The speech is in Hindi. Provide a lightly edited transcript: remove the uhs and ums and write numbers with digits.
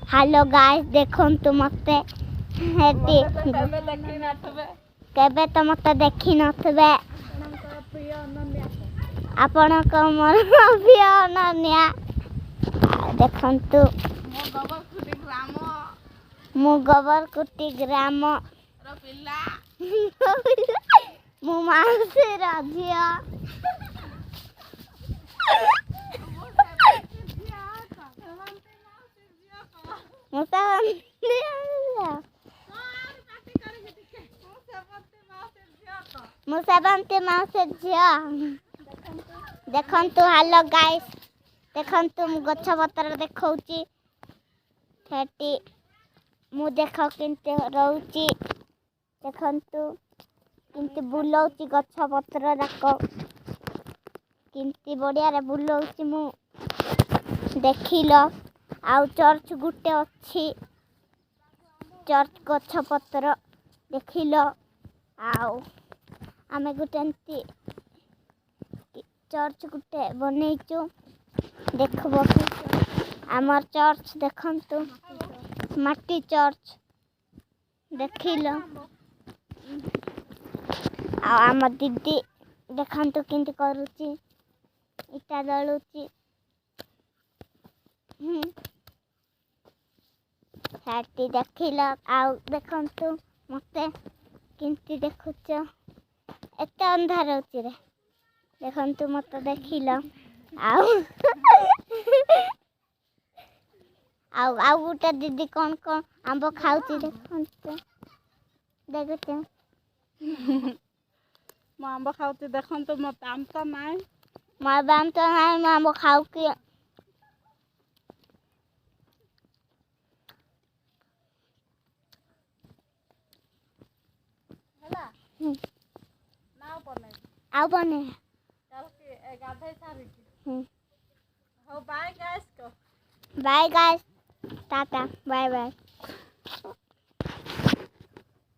हेलो गाइस देखंतु मते हेटी केबे तो मते देखि नथबे आपण को मोर प्रिय अनन्या देखंतु मु गोबरकुटी ग्राम रो पिल्ला मु मानसे राजिया मुसाबंती माउसे झिया देखंतु हेलो गाइस देखंतु मु गछ पत्र देखौची हेटी मु देखो किंते रहउची देखंतु किंते बुलौची गछ पत्र राको किंते बढ़िया रे बुलौची मु देखिलो आउ चर्च गुटे अच्छी चर्च गछ पत्र देखिलो आउ आमे गुटे चर्च गुटे बनैचु देखबो आमर चर्च देखंतु माटी चर्च देखिलो आ आम दीदी देखंतु किंती करूची इटा दलुची हेटी देखिलो आउ देखंतु मते किंती देखुच एते अंधार होची रे देखंतु मते देखिलो आउ आउ आउ गुटे दीदी कोन कोन आंबो खाउची देखंतु देखुच म आंबो खाउची देखंतु म आम तो नाय म आम तो नाय म आंबो खाउ की हला नाव बने आउ बने कल के गाधे सारी हो बाय गाइस को bye guys tata bye bye